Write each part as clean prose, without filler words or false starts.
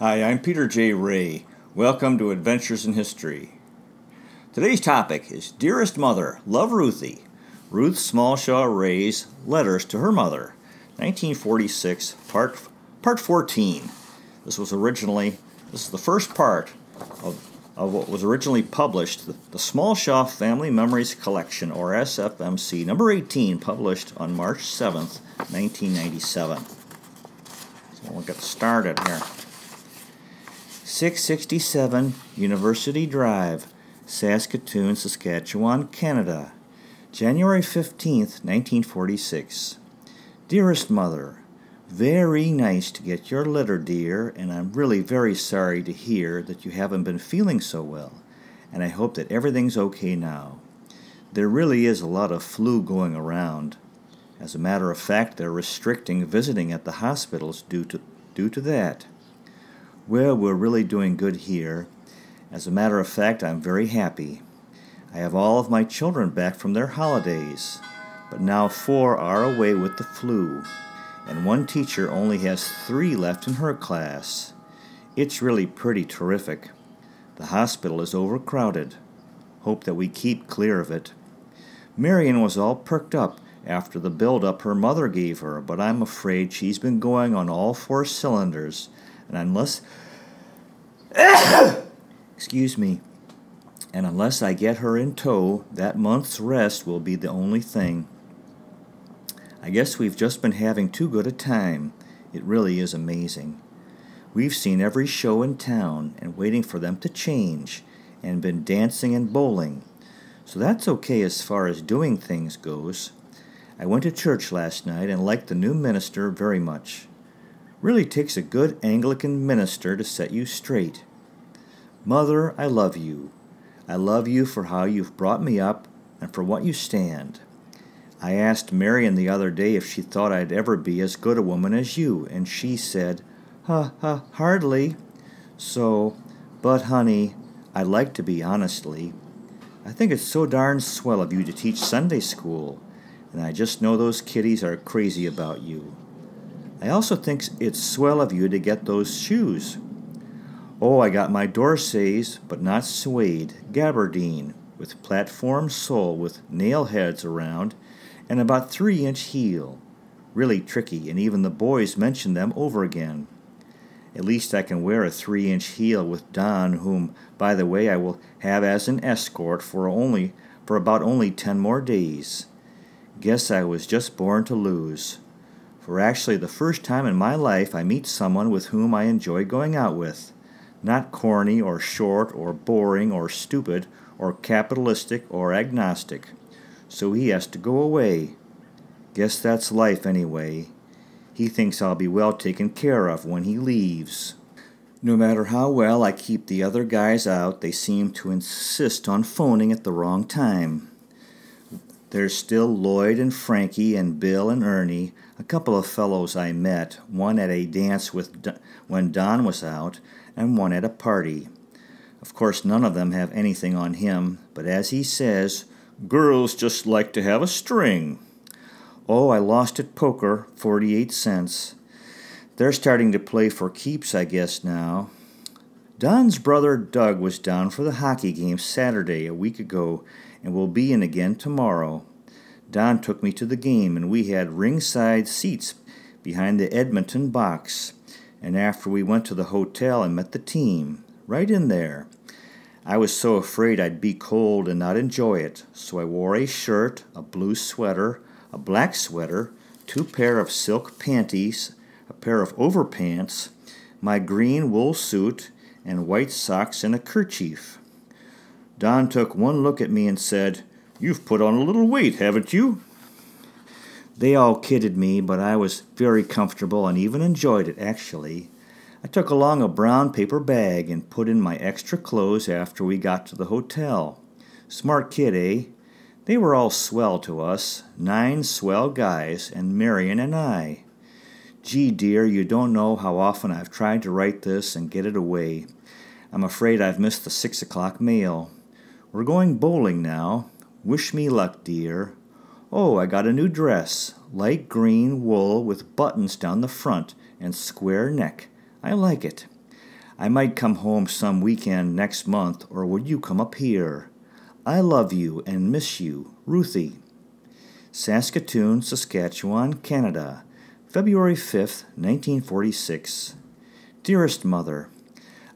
Hi, I'm Peter J. Ray. Welcome to Adventures in History. Today's topic is Dearest Mother, Love Ruthie. Ruth Smallshaw Ray's Letters to Her Mother, 1946, part 14. This is the first part of what was originally published, the Smallshaw Family Memories Collection, or SFMC, number 18, published on March 7th, 1997. So we'll get started here. 667 University Drive, Saskatoon, Saskatchewan, Canada, January 15th, 1946. Dearest Mother, very nice to get your letter, dear, and I'm really very sorry to hear that you haven't been feeling so well, and I hope that everything's okay now. There really is a lot of flu going around. As a matter of fact, they're restricting visiting at the hospitals due to that. Well, we're really doing good here. As a matter of fact, I'm very happy. I have all of my children back from their holidays, but now 4 are away with the flu, and one teacher only has 3 left in her class. It's really pretty terrific. The hospital is overcrowded. Hope that we keep clear of it. Marion was all perked up after the build-up her mother gave her, but I'm afraid she's been going on all 4 cylinders, and unless I get her in tow, that month's rest will be the only thing. I guess we've just been having too good a time. It really is amazing. We've seen every show in town and waiting for them to change, and been dancing and bowling. So that's okay as far as doing things goes. I went to church last night and liked the new minister very much. Really takes a good Anglican minister to set you straight. Mother, I love you. I love you for how you've brought me up and for what you stand. I asked Marion the other day if she thought I'd ever be as good a woman as you, and she said, hardly. But honey, I'd like to be honestly. I think it's so darn swell of you to teach Sunday school, and I just know those kiddies are crazy about you. I also think it's swell of you to get those shoes. Oh, I got my Dorsays, but not suede, gabardine, with platform sole with nail heads around, and about 3-inch heel. Really tricky, and even the boys mention them over again. At least I can wear a 3-inch heel with Don, whom, by the way, I will have as an escort for about only 10 more days. Guess I was just born to lose. For actually the first time in my life I meet someone with whom I enjoy going out with. Not corny or short or boring or stupid or capitalistic or agnostic. So he has to go away. Guess that's life anyway. He thinks I'll be well taken care of when he leaves. No matter how well I keep the other guys out, they seem to insist on phoning at the wrong time. There's still Lloyd and Frankie and Bill and Ernie, a couple of fellows I met, one at a dance when Don was out, and one at a party. Of course, none of them have anything on him, but as he says, girls just like to have a string. Oh, I lost at poker, 48 cents. They're starting to play for keeps, I guess, now. Don's brother Doug was down for the hockey game Saturday a week ago, and will be in again tomorrow. Don took me to the game, and we had ringside seats behind the Edmonton box. And after we went to the hotel and met the team, right in there. I was so afraid I'd be cold and not enjoy it, so I wore a shirt, a blue sweater, a black sweater, 2 pair of silk panties, a pair of overpants, my green wool suit, and white socks and a kerchief. Don took one look at me and said, "You've put on a little weight, haven't you?" They all kidded me, but I was very comfortable and even enjoyed it, actually. I took along a brown paper bag and put in my extra clothes after we got to the hotel. Smart kid, eh? They were all swell to us, 9 swell guys, and Marion and I. Gee, dear, you don't know how often I've tried to write this and get it away. I'm afraid I've missed the 6 o'clock mail. We're going bowling now. Wish me luck, dear. Oh, I got a new dress, light green wool with buttons down the front and square neck. I like it. I might come home some weekend next month, or would you come up here? I love you and miss you, Ruthie. Saskatoon, Saskatchewan, Canada, February 5th, 1946. Dearest Mother,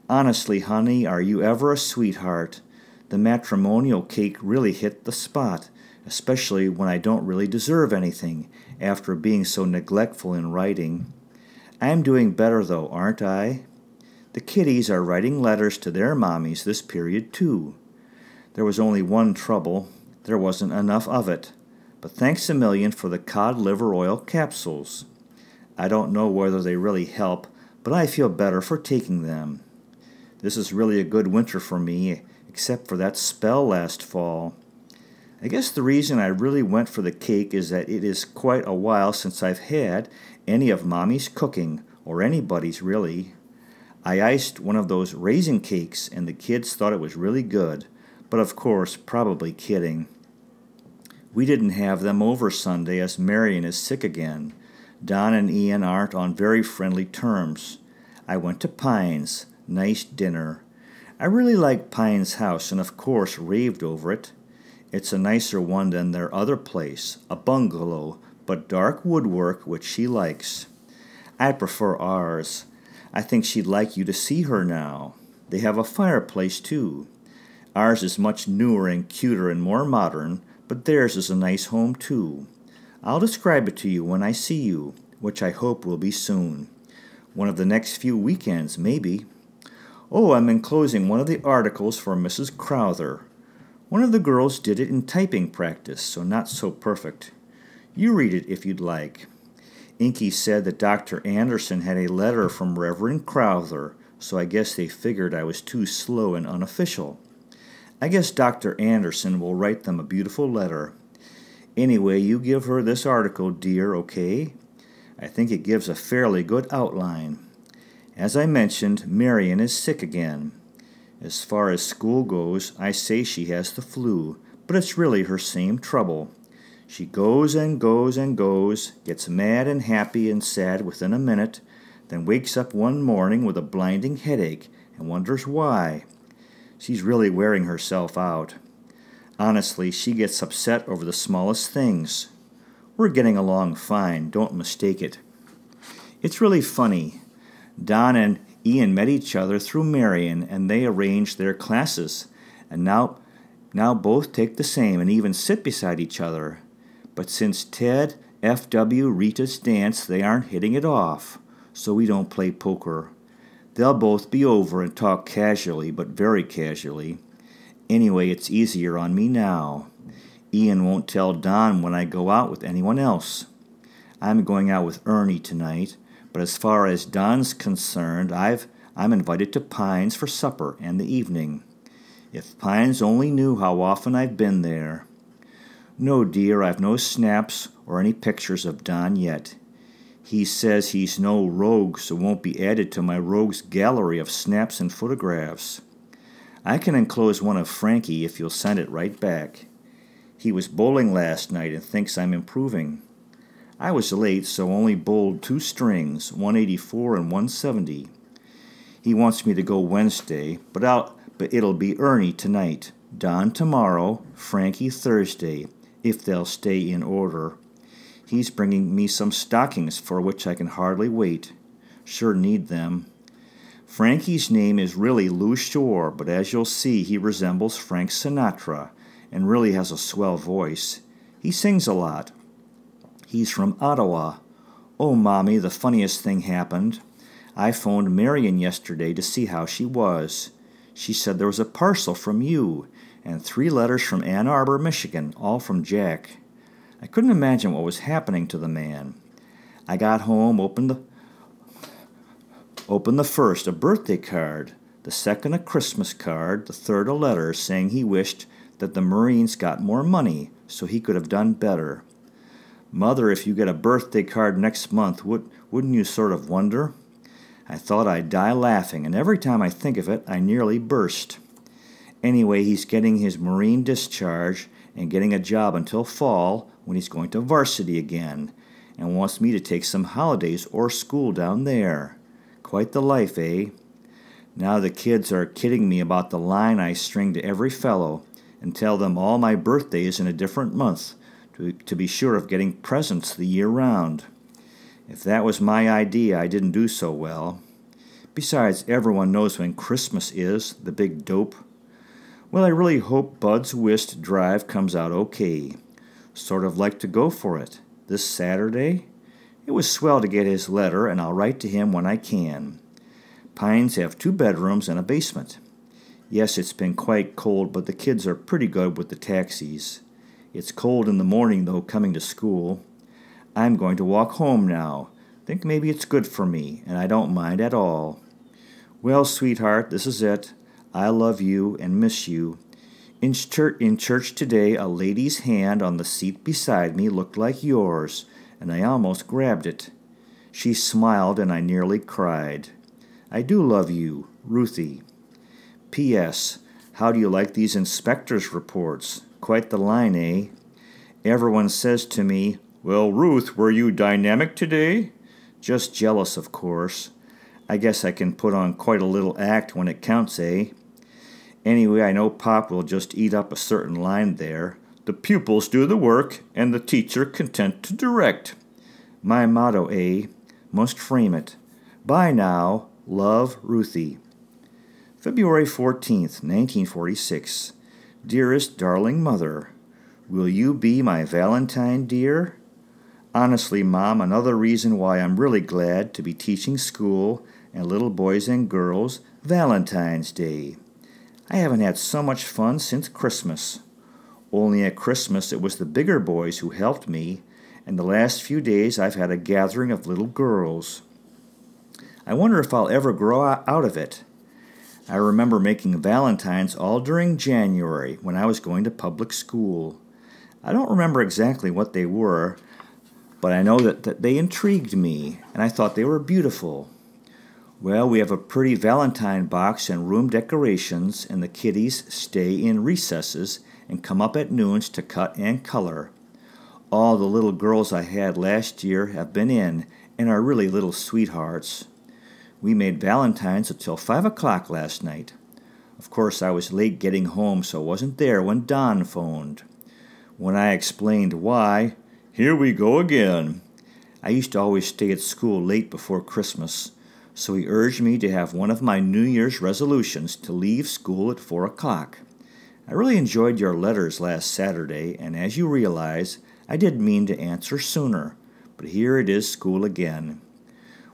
honestly, honey, are you ever a sweetheart? The matrimonial cake really hit the spot, especially when I don't really deserve anything after being so neglectful in writing. I'm doing better, though, aren't I? The kiddies are writing letters to their mommies this period, too. There was only one trouble. There wasn't enough of it. But thanks a million for the cod liver oil capsules. I don't know whether they really help, but I feel better for taking them. This is really a good winter for me, except for that spell last fall. I guess the reason I really went for the cake is that it is quite a while since I've had any of Mommy's cooking, or anybody's really. I iced one of those raisin cakes, and the kids thought it was really good, but of course, probably kidding. We didn't have them over Sunday as Marion is sick again. Don and Ian aren't on very friendly terms. I went to Pine's. Nice dinner. I really liked Pine's house and of course raved over it. It's a nicer one than their other place, a bungalow, but dark woodwork, which she likes. I prefer ours. I think she'd like you to see her now. They have a fireplace, too. Ours is much newer and cuter and more modern, but theirs is a nice home, too. I'll describe it to you when I see you, which I hope will be soon. One of the next few weekends, maybe. Oh, I'm enclosing one of the articles for Mrs. Crowther. One of the girls did it in typing practice, so not so perfect. You read it if you'd like. Inky said that Dr. Anderson had a letter from Reverend Crowther, so I guess they figured I was too slow and unofficial. I guess Dr. Anderson will write them a beautiful letter. Anyway, you give her this article, dear, okay? I think it gives a fairly good outline. As I mentioned, Marion is sick again. As far as school goes, I say she has the flu, but it's really her same trouble. She goes and goes and goes, gets mad and happy and sad within a minute, then wakes up one morning with a blinding headache and wonders why. She's really wearing herself out. Honestly, she gets upset over the smallest things. We're getting along fine, don't mistake it. It's really funny. Don and Ian met each other through Marion, and they arranged their classes, and now both take the same and even sit beside each other. But since Ted, F.W., Rita's dance, they aren't hitting it off, so we don't play poker. They'll both be over and talk casually, but very casually. Anyway, it's easier on me now. Ian won't tell Don when I go out with anyone else. I'm going out with Ernie tonight, but as far as Don's concerned, I'm invited to Pine's for supper and the evening. If Pine's only knew how often I've been there. No, dear, I've no snaps or any pictures of Don yet. He says he's no rogue, so won't be added to my rogues gallery of snaps and photographs. I can enclose one of Frankie if you'll send it right back. He was bowling last night and thinks I'm improving. I was late, so only bowled 2 strings, 184 and 170. He wants me to go Wednesday, but it'll be Ernie tonight, Don tomorrow, Frankie Thursday, if they'll stay in order. He's bringing me some stockings for which I can hardly wait. Sure need them. Frankie's name is really Lou Shore, but as you'll see, he resembles Frank Sinatra and really has a swell voice. He sings a lot. He's from Ottawa. Oh, Mommy, the funniest thing happened. I phoned Marion yesterday to see how she was. She said there was a parcel from you and 3 letters from Ann Arbor, Michigan, all from Jack. I couldn't imagine what was happening to the man. I got home, opened the first, a birthday card, the second a Christmas card, the third a letter saying he wished that the Marines got more money so he could have done better. Mother, if you get a birthday card next month, wouldn't you sort of wonder? I thought I'd die laughing, and every time I think of it, I nearly burst. Anyway, he's getting his Marine discharge and getting a job until fall when he's going to varsity again and wants me to take some holidays or school down there. Quite the life, eh? Now the kids are kidding me about the line I string to every fellow and tell them all my birthday is in a different month to be sure of getting presents the year round. If that was my idea, I didn't do so well. Besides, everyone knows when Christmas is, the big dope. Well, I really hope Bud's whist drive comes out okay. Sort of like to go for it. This Saturday? It was swell to get his letter, and I'll write to him when I can. Pines have 2 bedrooms and a basement. Yes, it's been quite cold, but the kids are pretty good with the taxis. It's cold in the morning, though, coming to school. I'm going to walk home now. Think maybe it's good for me, and I don't mind at all. Well, sweetheart, this is it. I love you and miss you. In church today, a lady's hand on the seat beside me looked like yours, and I almost grabbed it. She smiled, and I nearly cried. I do love you, Ruthie. P.S. How do you like these inspectors' reports? Quite the line, eh? Everyone says to me, "Well, Ruth, were you dynamic today?" Just jealous, of course. I guess I can put on quite a little act when it counts, eh? Anyway, I know Pop will just eat up a certain line there. The pupils do the work, and the teacher content to direct. My motto, eh? Must frame it. Bye now. Love, Ruthie. February 14th, 1946. Dearest darling mother, will you be my Valentine, dear? Honestly, Mom, another reason why I'm really glad to be teaching school and little boys and girls Valentine's Day. I haven't had so much fun since Christmas. Only at Christmas it was the bigger boys who helped me, and the last few days I've had a gathering of little girls. I wonder if I'll ever grow out of it. I remember making valentines all during January when I was going to public school. I don't remember exactly what they were, but I know that they intrigued me, and I thought they were beautiful. Well, we have a pretty valentine box and room decorations, and the kiddies stay in recesses and come up at noons to cut and color. All the little girls I had last year have been in and are really little sweethearts. We made valentines until 5 o'clock last night. Of course, I was late getting home, so wasn't there when Don phoned. When I explained why, "Here we go again." I used to always stay at school late before Christmas, so he urged me to have one of my New Year's resolutions to leave school at 4 o'clock. I really enjoyed your letters last Saturday, and as you realize, I did mean to answer sooner, but here it is school again.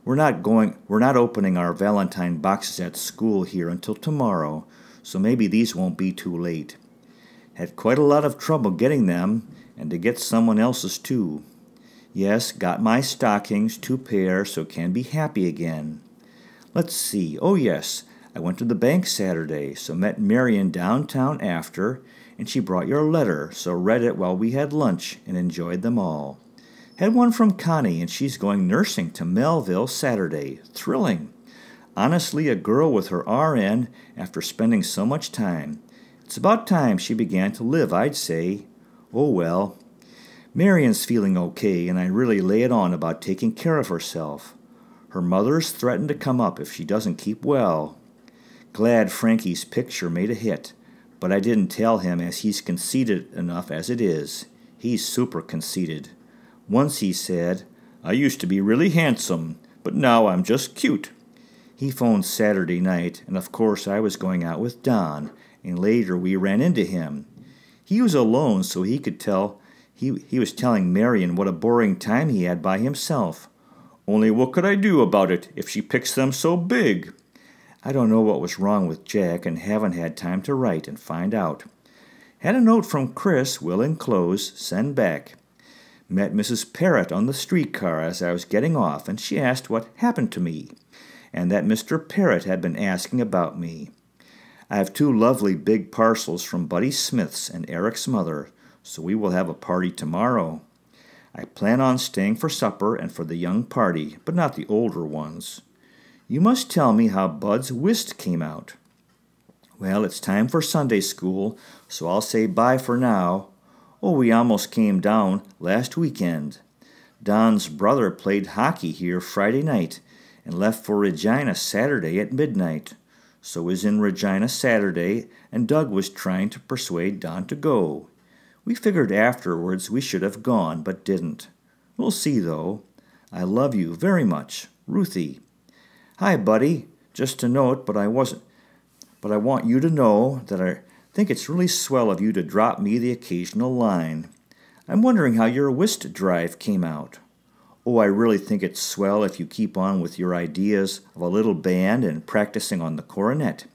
We're not opening our Valentine boxes at school here until tomorrow, so maybe these won't be too late. Had quite a lot of trouble getting them, and to get someone else's too. Yes, got my stockings, 2 pairs, so can be happy again. Let's see. Oh yes, I went to the bank Saturday, so met Marion downtown after, and she brought your letter, so read it while we had lunch and enjoyed them all. Had one from Connie, and she's going nursing to Melville Saturday. Thrilling. Honestly, a girl with her RN after spending so much time. It's about time she began to live, I'd say. Oh well. Marion's feeling okay, and I really lay it on about taking care of herself. Her mother's threatened to come up if she doesn't keep well. Glad Frankie's picture made a hit, but I didn't tell him as he's conceited enough as it is. He's super conceited. Once he said, "I used to be really handsome, but now I'm just cute." He phoned Saturday night, and of course I was going out with Don, and later we ran into him. He was alone, so he could tell. He was telling Marion what a boring time he had by himself. "Only what could I do about it if she picks them so big?" I don't know what was wrong with Jack and haven't had time to write and find out. Had a note from Chris, will enclose, send back. Met Mrs. Parrott on the streetcar as I was getting off, and she asked what happened to me, and that Mr. Parrott had been asking about me. I have 2 lovely big parcels from Buddy Smith's and Eric's mother, so we will have a party tomorrow. I plan on staying for supper and for the young party, but not the older ones. You must tell me how Bud's whist came out. Well, it's time for Sunday school, so I'll say bye for now. Oh, we almost came down last weekend. Don's brother played hockey here Friday night and left for Regina Saturday at midnight. So was in Regina Saturday, and Doug was trying to persuade Don to go. We figured afterwards we should have gone, but didn't. We'll see, though. I love you very much. Ruthie. Hi, buddy. Just a note, but I want you to know that I think it's really swell of you to drop me the occasional line. I'm wondering how your whist drive came out. Oh, I really think it's swell if you keep on with your ideas of a little band and practicing on the cornet.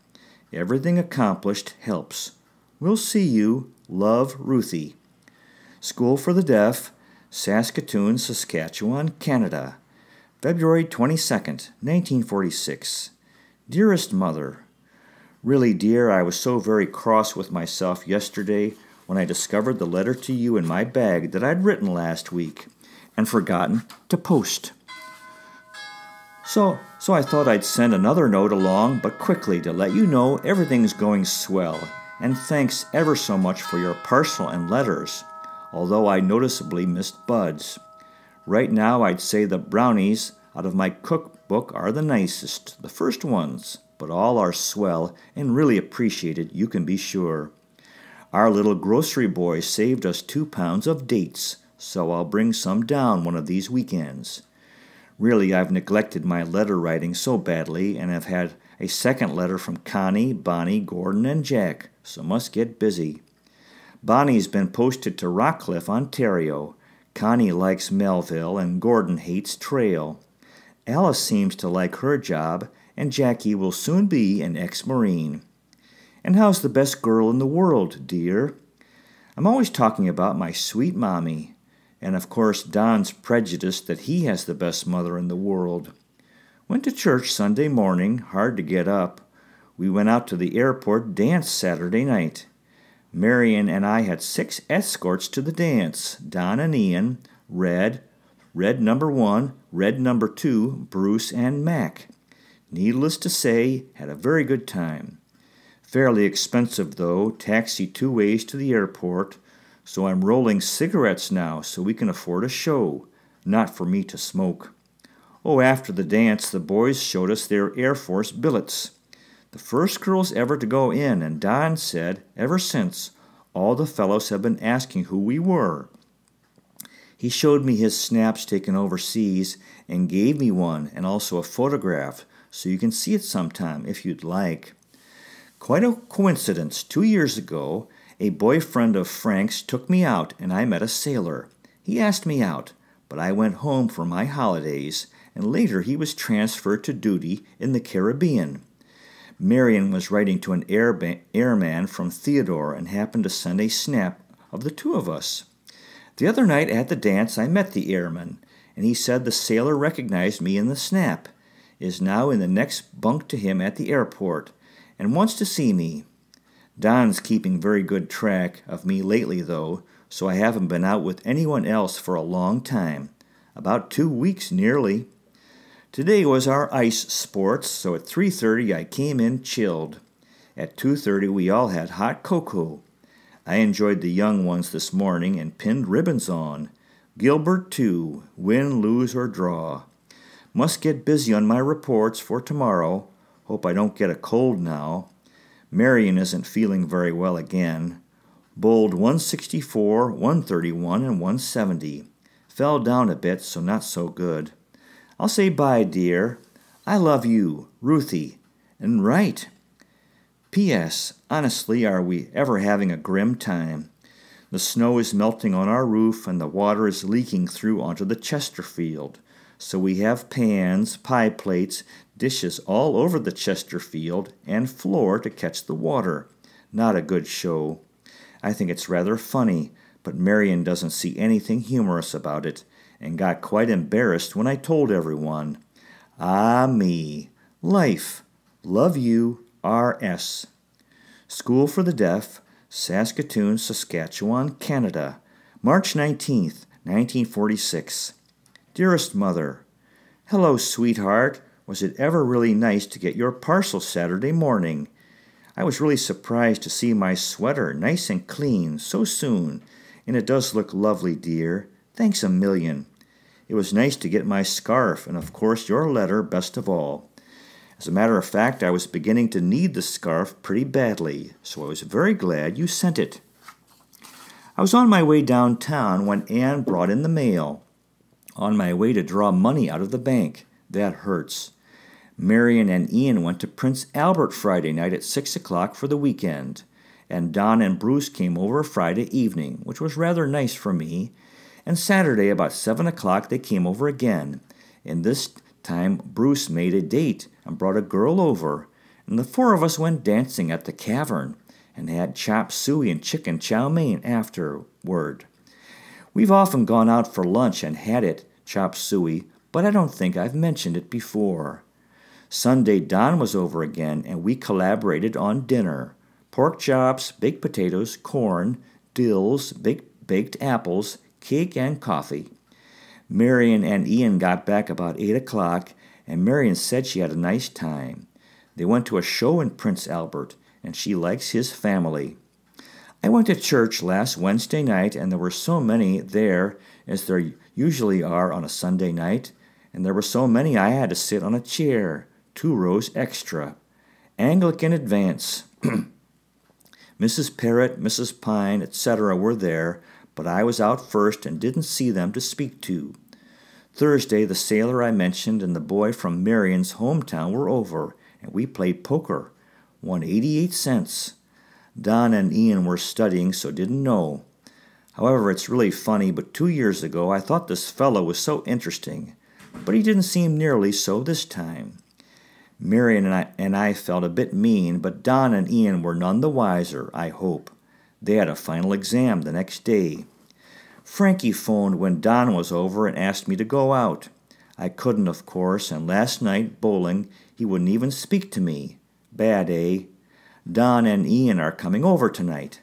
Everything accomplished helps. We'll see you. Love, Ruthie. School for the Deaf, Saskatoon, Saskatchewan, Canada. February 22nd, 1946. Dearest Mother, really, dear, I was so very cross with myself yesterday when I discovered the letter to you in my bag that I'd written last week and forgotten to post. So I thought I'd send another note along, but quickly to let you know everything's going swell, and thanks ever so much for your parcel and letters, although I noticeably missed Bud's. Right now I'd say the brownies out of my cookbook are the nicest, the first ones, but all are swell and really appreciated, you can be sure. Our little grocery boy saved us 2 pounds of dates, so I'll bring some down one of these weekends. Really, I've neglected my letter writing so badly, and have had a second letter from Connie, Bonnie, Gordon, and Jack, so must get busy. Bonnie's been posted to Rockcliffe, Ontario. Connie likes Melville, and Gordon hates Trail. Alice seems to like her job, and Jackie will soon be an ex-Marine. And how's the best girl in the world, dear? I'm always talking about my sweet mommy, and of course Don's prejudiced that he has the best mother in the world. Went to church Sunday morning, hard to get up. We went out to the airport dance Saturday night. Marion and I had 6 escorts to the dance. Don and Ian, Red number 1, Red number 2, Bruce and Mac. Needless to say, had a very good time. Fairly expensive, though, taxi 2 ways to the airport, so I'm rolling cigarettes now so we can afford a show, not for me to smoke. Oh, after the dance, the boys showed us their Air Force billets. The first girls ever to go in, and Don said, ever since, all the fellows have been asking who we were. He showed me his snaps taken overseas and gave me one and also a photograph, so you can see it sometime if you'd like. Quite a coincidence. 2 years ago, a boyfriend of Frank's took me out and I met a sailor. He asked me out, but I went home for my holidays, and later he was transferred to duty in the Caribbean. Marion was writing to an airman from Theodore and happened to send a snap of the 2 of us. The other night at the dance I met the airman, and he said the sailor recognized me in the snap, is now in the next bunk to him at the airport, and wants to see me. Don's keeping very good track of me lately, though, so I haven't been out with anyone else for a long time, about 2 weeks nearly. Today was our ice sports, so at 3:30 I came in chilled. At 2:30 we all had hot cocoa. I enjoyed the young ones this morning and pinned ribbons on. Gilbert, too, win, lose, or draw. Must get busy on my reports for tomorrow. Hope I don't get a cold now. Marion isn't feeling very well again. Bowled 164, 131, and 170. Fell down a bit, so not so good. I'll say bye, dear. I love you, Ruthie. And right. P.S. Honestly, are we ever having a grim time? The snow is melting on our roof and the water is leaking through onto the Chesterfield. So we have pans, pie plates, dishes all over the Chesterfield and floor to catch the water. Not a good show. I think it's rather funny, but Marion doesn't see anything humorous about it and got quite embarrassed when I told everyone. Ah, me. Life. Love you. R.S. School for the Deaf, Saskatoon, Saskatchewan, Canada, March 19th, 1946. Dearest Mother, hello, sweetheart. Was it ever really nice to get your parcel Saturday morning? I was really surprised to see my sweater nice and clean so soon, and it does look lovely, dear. Thanks a million. It was nice to get my scarf, and of course your letter best of all. As a matter of fact, I was beginning to need the scarf pretty badly, so I was very glad you sent it. I was on my way downtown when Anne brought in the mail. On my way to draw money out of the bank. That hurts. Marion and Ian went to Prince Albert Friday night at 6 o'clock for the weekend, and Don and Bruce came over Friday evening, which was rather nice for me, and Saturday about 7 o'clock they came over again, and this time Bruce made a date and brought a girl over, and the four of us went dancing at the Cavern and had chop suey and chicken chow mein afterward. We've often gone out for lunch and had it, chop suey, but I don't think I've mentioned it before. Sunday Don was over again, and we collaborated on dinner. Pork chops, baked potatoes, corn, dills, baked apples, cake, and coffee. Marion and Ian got back about 8 o'clock, and Marion said she had a nice time. They went to a show in Prince Albert, and she likes his family. I went to church last Wednesday night, and there were so many there as there usually are on a Sunday night, and there were so many I had to sit on a chair, 2 rows extra. Anglican advance. Mrs. Parrott, Mrs. Pine, etc. were there, but I was out first and didn't see them to speak to. Thursday, the sailor I mentioned and the boy from Marion's hometown were over, and we played poker. Won 88 cents. Don and Ian were studying, so didn't know. However, it's really funny, but 2 years ago I thought this fellow was so interesting, but he didn't seem nearly so this time. Marion and I felt a bit mean, but Don and Ian were none the wiser, I hope. They had a final exam the next day. Frankie phoned when Don was over and asked me to go out. I couldn't, of course, and last night, bowling, he wouldn't even speak to me. Bad, eh? Don and Ian are coming over tonight.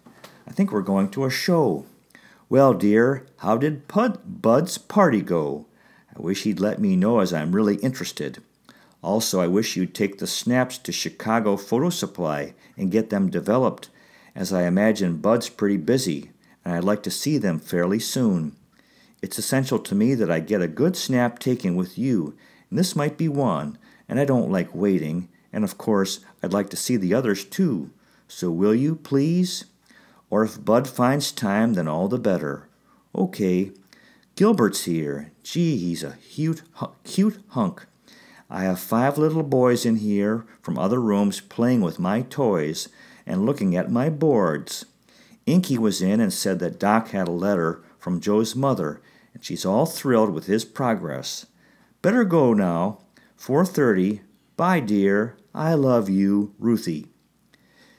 I think we're going to a show. Well, dear, how did Bud's party go? I wish he'd let me know, as I'm really interested. Also, I wish you'd take the snaps to Chicago Photo Supply and get them developed, as I imagine Bud's pretty busy, and I'd like to see them fairly soon. It's essential to me that I get a good snap taken with you, and this might be one, and I don't like waiting, and of course, I'd like to see the others too. So will you, please? Or if Bud finds time, then all the better. Okay. Gilbert's here. Gee, he's a cute hunk. I have 5 little boys in here from other rooms playing with my toys and looking at my boards. Inky was in and said that Doc had a letter from Joe's mother, and she's all thrilled with his progress. Better go now. 4:30. Bye, dear. I love you, Ruthie.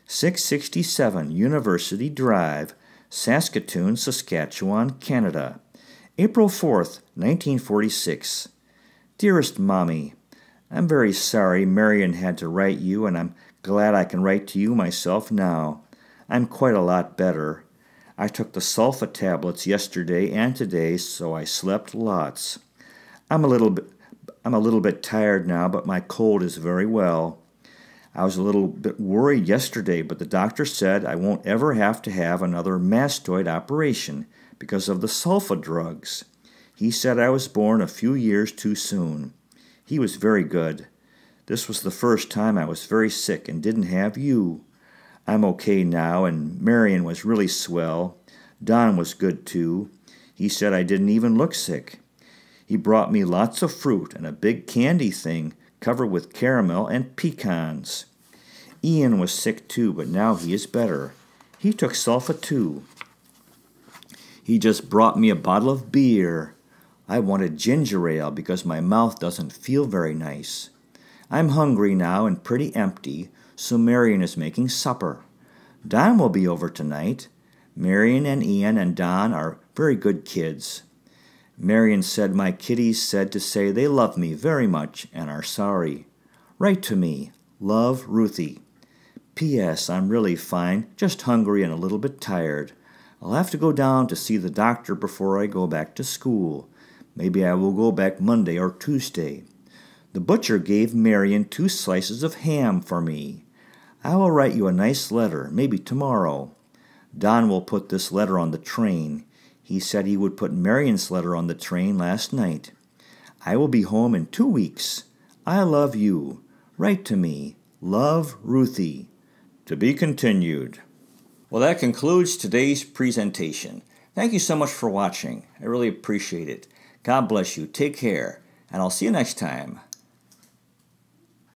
667 University Drive, Saskatoon, Saskatchewan, Canada. April 4th, 1946. Dearest Mommy, I'm very sorry Marion had to write you, and I'm glad I can write to you myself now. I'm quite a lot better. I took the sulfa tablets yesterday and today, so I slept lots. I'm a little bit tired now, but my cold is very well. I was a little bit worried yesterday, but the doctor said I won't ever have to have another mastoid operation because of the sulfa drugs. He said I was born a few years too soon. He was very good. This was the first time I was very sick and didn't have you. I'm okay now, and Marion was really swell. Don was good too. He said I didn't even look sick. He brought me lots of fruit and a big candy thing covered with caramel and pecans. Ian was sick too, but now he is better. He took sulfa too. He just brought me a bottle of beer. I wanted ginger ale because my mouth doesn't feel very nice. I'm hungry now and pretty empty, so Marion is making supper. Don will be over tonight. Marion and Ian and Don are very good kids. Marion said my kiddies said to say they love me very much and are sorry. Write to me. Love, Ruthie. P.S. I'm really fine, just hungry and a little bit tired. I'll have to go down to see the doctor before I go back to school. Maybe I will go back Monday or Tuesday. The butcher gave Marion 2 slices of ham for me. I will write you a nice letter, maybe tomorrow. Don will put this letter on the train. He said he would put Marion's letter on the train last night. I will be home in 2 weeks. I love you. Write to me. Love, Ruthie. To be continued. Well, that concludes today's presentation. Thank you so much for watching. I really appreciate it. God bless you. Take care, and I'll see you next time.